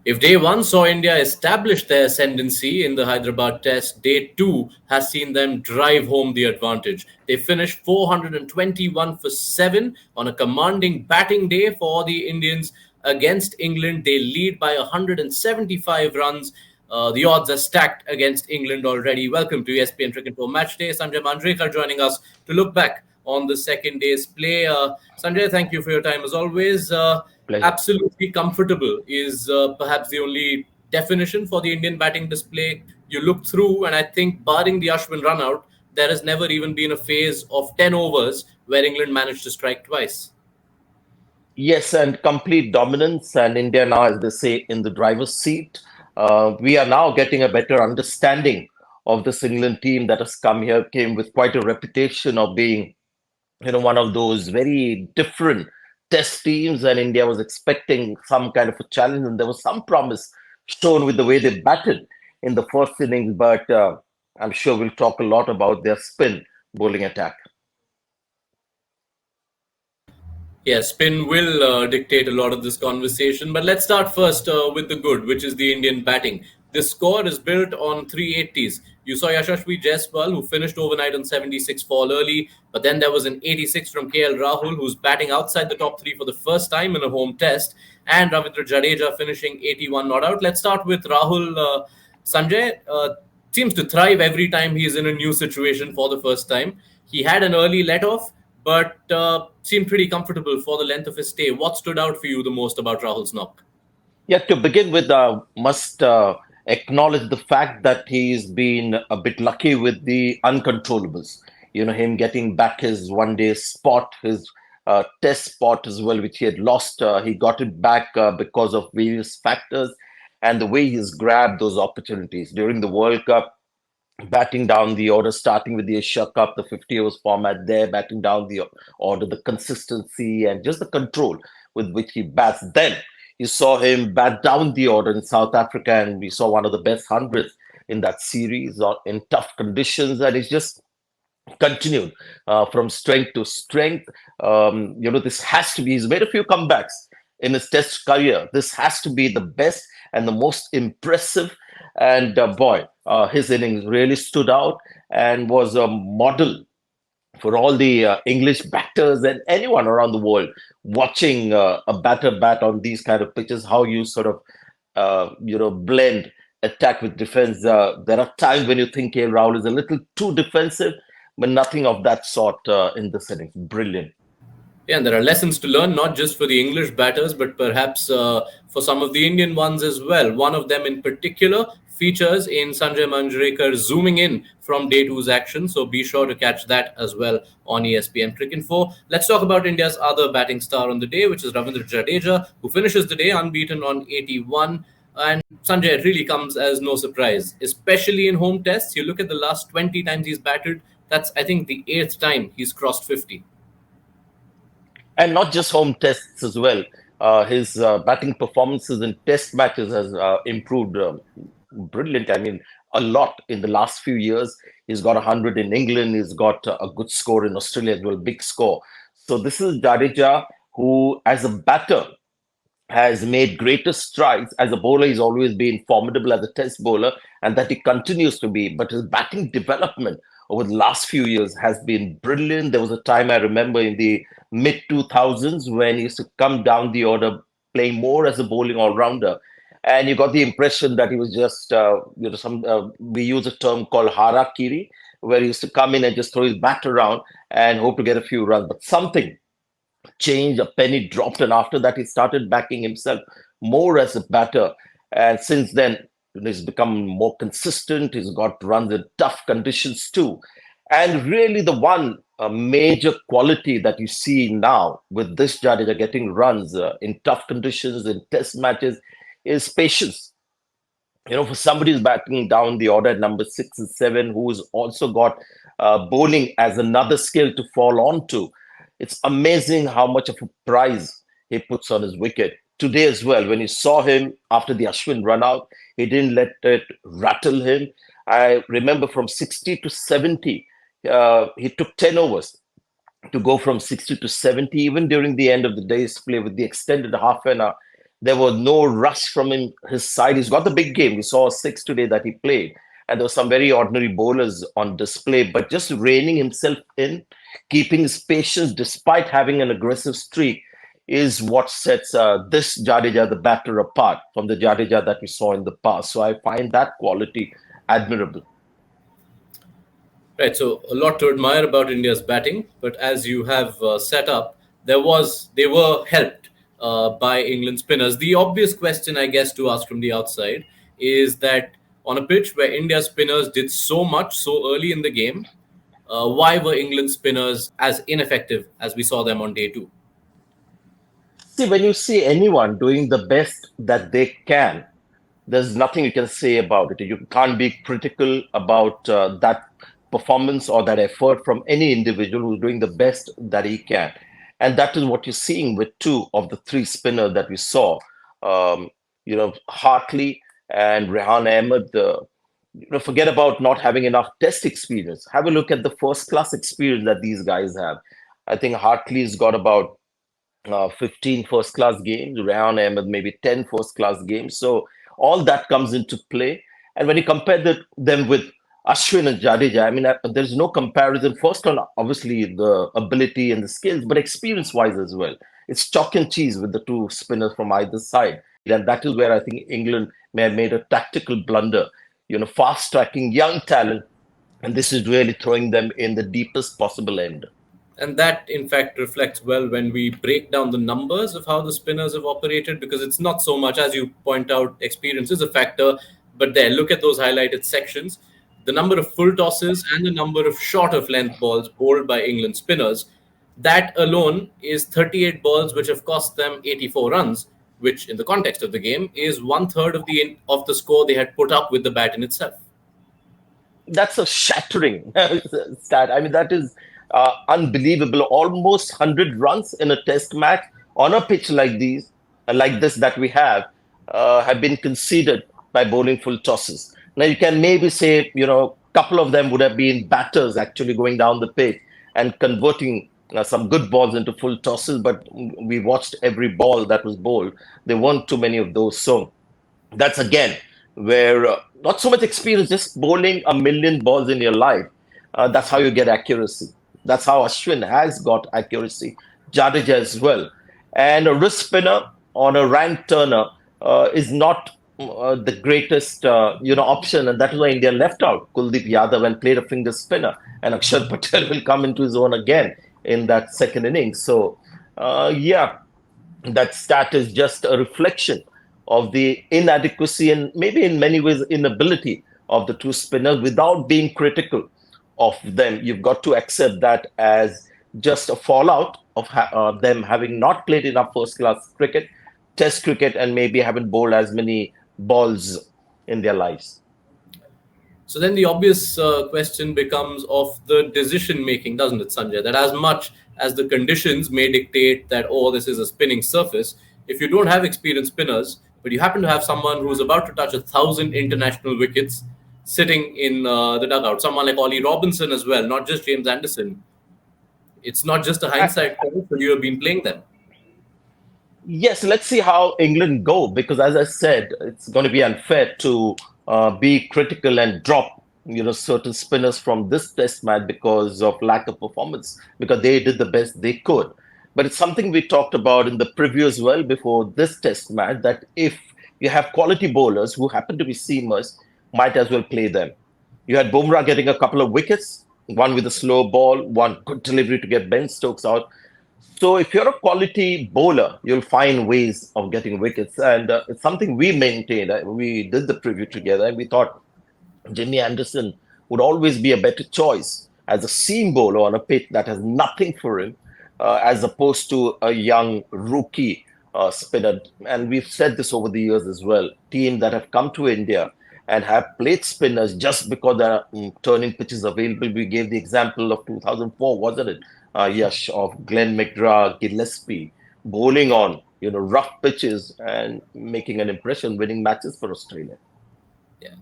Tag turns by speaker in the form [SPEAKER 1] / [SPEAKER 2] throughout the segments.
[SPEAKER 1] If day one saw India establish their ascendancy in the Hyderabad test, day two has seen them drive home the advantage. They finished 421 for 7 on a commanding batting day for the Indians against England. They lead by 175 runs. The odds are stacked against England already. Welcome to ESPN Cricinfo Match Day. Sanjay Manjrekar joining us to look back on the second day's play. Sanjay, thank you for your time as always.
[SPEAKER 2] Pleasure.
[SPEAKER 1] Absolutely comfortable is perhaps the only definition for the Indian batting display you look through. And I think, barring the Ashwin run out, there has never even been a phase of 10 overs where England managed to strike twice.
[SPEAKER 2] Yes, and complete dominance, and India now, as they say, in the driver's seat. We are now getting a better understanding of this England team that has come here, came with quite a reputation of being, one of those very different test teams, and India was expecting some kind of a challenge, and there was some promise shown with the way they batted in the first innings, but I'm sure we'll talk a lot about their spin bowling attack.
[SPEAKER 1] Yeah, spin will dictate a lot of this conversation. But let's start first with the good, which is the Indian batting. This score is built on 380s. You saw Yashashvi Jaiswal, who finished overnight on 76, fall early. But then there was an 86 from KL Rahul, who's batting outside the top three for the first time in a home test. And Ravindra Jadeja finishing 81 not out. Let's start with Rahul. Sanjay seems to thrive every time he's in a new situation for the first time. He had an early let off, but seemed pretty comfortable for the length of his stay. What stood out for you the most about Rahul's knock?
[SPEAKER 2] Yeah, to begin with, must acknowledge the fact that he's been a bit lucky with the uncontrollables. Him getting back his one-day spot, his test spot as well, which he had lost. He got it back because of various factors and the way he's grabbed those opportunities during the World Cup, batting down the order, starting with the Asia Cup, the 50 overs format there, batting down the order, the consistency and just the control with which he bats. Then you saw him bat down the order in South Africa, and we saw one of the best hundreds in that series in tough conditions, and it's just continued from strength to strength. This has to be, he's made a few comebacks in his test career. This has to be the best and the most impressive. And his innings really stood out and was a model for all the English batters and anyone around the world watching a batter bat on these kind of pitches, how you sort of, blend attack with defense. There are times when you think Rahul is a little too defensive, but nothing of that sort in this innings. Brilliant.
[SPEAKER 1] Yeah, and there are lessons to learn, not just for the English batters, but perhaps for some of the Indian ones as well. One of them in particular features in Sanjay Manjrekar zooming in from day two's action. So be sure to catch that as well on ESPN Cricinfo. Let's talk about India's other batting star on the day, which is Ravindra Jadeja, who finishes the day unbeaten on 81. And Sanjay, it really comes as no surprise, especially in home tests. You look at the last 20 times he's batted, that's, I think, the eighth time he's crossed 50.
[SPEAKER 2] And not just home tests as well. His batting performances in test matches has improved brilliant. I mean, a lot in the last few years. He's got 100 in England. He's got a good score in Australia as well, big score. So this is Jadeja, who, as a batter, has made greater strides. As a bowler, he's always been formidable as a test bowler, and that he continues to be. But his batting development over the last few years has been brilliant. There was a time I remember in the mid 2000s when he used to come down the order playing more as a bowling all-rounder. And you got the impression that he was just, we use a term called harakiri, where he used to come in and just throw his bat around and hope to get a few runs. But something changed, a penny dropped, and after that he started backing himself more as a batter. And since then, he's become more consistent. He's got runs in tough conditions too. And really, the one major quality that you see now with this Jadeja getting runs in tough conditions in test matches is patience. For somebody who's batting down the order at number 6 and 7, who's also got bowling as another skill to fall onto, it's amazing how much of a prize he puts on his wicket. Today as well, when you saw him after the Ashwin run out, he didn't let it rattle him. I remember from 60 to 70, he took 10 overs to go from 60 to 70, even during the end of the day's play with the extended half an hour. There was no rush from his side. He's got the big game. We saw a six today that he played, and there were some very ordinary bowlers on display. But just reining himself in, keeping his patience despite having an aggressive streak, is what sets this Jadeja, the batter, apart from the Jadeja that we saw in the past. So I find that quality admirable.
[SPEAKER 1] Right, so a lot to admire about India's batting, but as you have set up, they were helped by England spinners. The obvious question, I guess, to ask from the outside is that on a pitch where India spinners did so much so early in the game, why were England spinners as ineffective as we saw them on day two?
[SPEAKER 2] See, when you see anyone doing the best that they can, there's nothing you can say about it. You can't be critical about that performance or that effort from any individual who's doing the best that he can. And that is what you're seeing with two of the three spinners that we saw. Um, Hartley and Rehan Ahmed. Forget about not having enough test experience. Have a look at the first class experience that these guys have. I think Hartley's got about 15 first class games, Rehan Ahmed maybe 10 first class games. So all that comes into play. And when you compare them with Ashwin and Jadeja, I mean, there's no comparison. First on obviously the ability and the skills, but experience wise as well. It's chalk and cheese with the two spinners from either side. And that is where I think England may have made a tactical blunder, fast tracking young talent. And this is really throwing them in the deepest possible end.
[SPEAKER 1] And that, in fact, reflects well when we break down the numbers of how the spinners have operated, because it's not so much, as you point out, experience is a factor. But there, look at those highlighted sections. The number of full tosses and the number of short of length balls bowled by England spinners, that alone is 38 balls, which have cost them 84 runs, which, in the context of the game, is one third of the score they had put up with the bat in itself.
[SPEAKER 2] That's a shattering stat. I mean, that is unbelievable. Almost 100 runs in a test match on a pitch like this that we have been conceded by bowling full tosses. Now, you can maybe say, a couple of them would have been batters actually going down the pitch and converting some good balls into full tosses, but we watched every ball that was bowled. There weren't too many of those. So that's again where not so much experience, just bowling a million balls in your life. That's how you get accuracy. That's how Ashwin has got accuracy. Jadeja as well. And a wrist spinner on a rank turner is not the greatest option, and that is why India left out Kuldeep Yadav and played a finger spinner. And Akshar Patel will come into his own again in that second innings. So, that stat is just a reflection of the inadequacy and maybe in many ways inability of the two spinners without being critical of them. You've got to accept that as just a fallout of them having not played enough first class cricket, test cricket, and maybe haven't bowled as many balls in their lives.
[SPEAKER 1] So then the obvious question becomes of the decision making, doesn't it, Sanjay? That as much as the conditions may dictate that, oh, this is a spinning surface, if you don't have experienced spinners, but you happen to have someone who's about to touch 1,000 international wickets sitting in the dugout, someone like Ollie Robinson as well, not just James Anderson, it's not just a hindsight call, so you have been playing them.
[SPEAKER 2] Yes, let's see how England go, because as I said, it's going to be unfair to be critical and drop certain spinners from this test match because of lack of performance, because they did the best they could. But it's something we talked about in the preview as well before this test match, that if you have quality bowlers who happen to be seamers, might as well play them. You had Bumrah getting a couple of wickets, one with a slow ball, one good delivery to get Ben Stokes out. So if you're a quality bowler, you'll find ways of getting wickets. And it's something we maintained. We did the preview together and we thought Jimmy Anderson would always be a better choice as a seam bowler on a pitch that has nothing for him, as opposed to a young rookie spinner. And we've said this over the years as well. Teams that have come to India and have played spinners just because there are turning pitches available. We gave the example of 2004, wasn't it? Yash, of Glenn McGrath, Gillespie, bowling on rough pitches and making an impression, winning matches for Australia.
[SPEAKER 1] Yeah,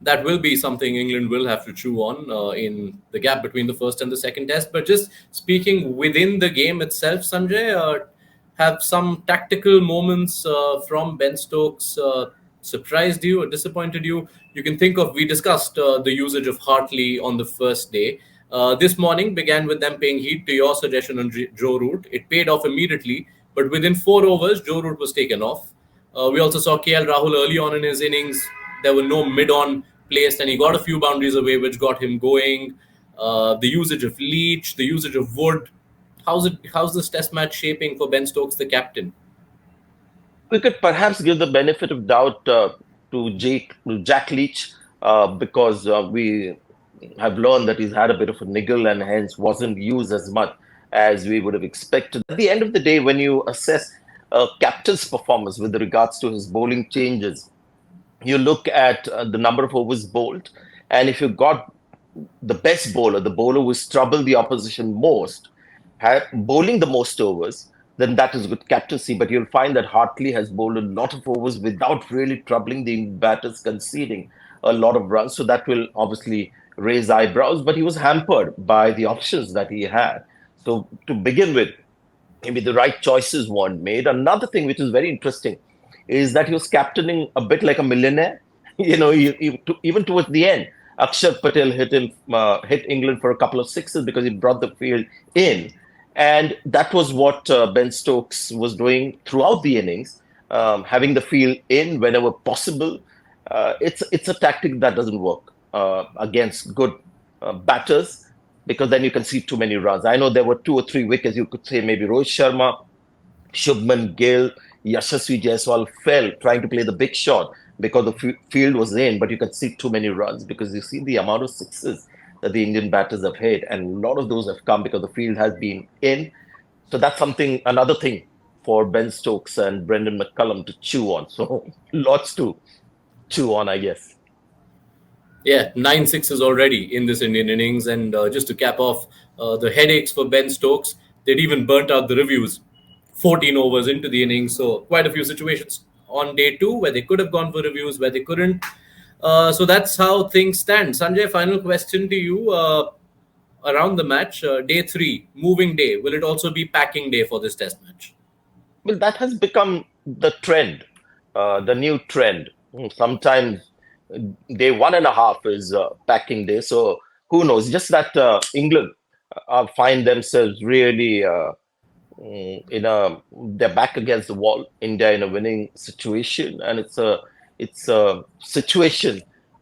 [SPEAKER 1] that will be something England will have to chew on in the gap between the first and the second test. But just speaking within the game itself, Sanjay, Have some tactical moments from Ben Stokes surprised you or disappointed you? You can think of, we discussed the usage of Hartley on the first day. This morning began with them paying heed to your suggestion on Joe Root. It paid off immediately, but within 4 overs, Joe Root was taken off. We also saw KL Rahul early on in his innings. There were no mid on placed, and he got a few boundaries away, which got him going. The usage of Leach, the usage of Wood. How's this test match shaping for Ben Stokes, the captain?
[SPEAKER 2] We could perhaps give the benefit of doubt to Jack Leach because we have learned that he's had a bit of a niggle and hence wasn't used as much as we would have expected. At the end of the day, when you assess a captain's performance with regards to his bowling changes, you look at the number of overs bowled, and if you got the best bowler, the bowler who's troubled the opposition most, bowling the most overs, then that is good captaincy. But you'll find that Hartley has bowled a lot of overs without really troubling the batters, conceding a lot of runs. So that will obviously raise eyebrows. But he was hampered by the options that he had. So to begin with, maybe the right choices weren't made. Another thing which is very interesting is that he was captaining a bit like a millionaire. Even towards the end, Akshar Patel hit England for a couple of sixes because he brought the field in, and that was what Ben Stokes was doing throughout the innings, having the field in whenever possible. It's a tactic that doesn't work against good batters because then you can see too many runs. I know there were 2 or 3 wickets. You could say maybe Rohit Sharma, Shubman Gill, Yashasvi Jaiswal fell trying to play the big shot because the field was in, but you can see too many runs because you see the amount of sixes that the Indian batters have hit, and a lot of those have come because the field has been in. So that's another thing for Ben Stokes and Brendan McCullum to chew on. So lots to chew on, I guess.
[SPEAKER 1] Yeah, 9 sixes already in this Indian innings. And just to cap off the headaches for Ben Stokes, they'd even burnt out the reviews 14 overs into the innings. So, quite a few situations on day two where they could have gone for reviews, where they couldn't. So, that's how things stand. Sanjay, final question to you around the match. Day three, moving day. Will it also be packing day for this test match?
[SPEAKER 2] Well, that has become the trend, the new trend. Sometimes day 1.5 is packing day. So who knows? Just that England find themselves really they're back against the wall. India in a winning situation, and it's a situation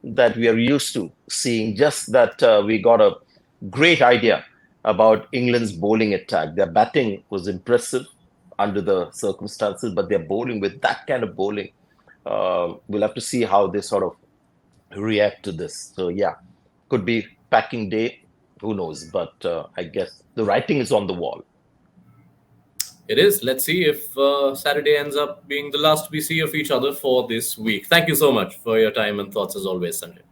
[SPEAKER 2] that we are used to seeing. Just that we got a great idea about England's bowling attack. Their batting was impressive under the circumstances, but they're bowling with that kind of bowling. We'll have to see how they sort of react to this. So yeah, could be packing day. Who knows? But I guess the writing is on the wall.
[SPEAKER 1] It is. Let's see if Saturday ends up being the last we see of each other for this week. Thank you so much for your time and thoughts as always, Sanjay.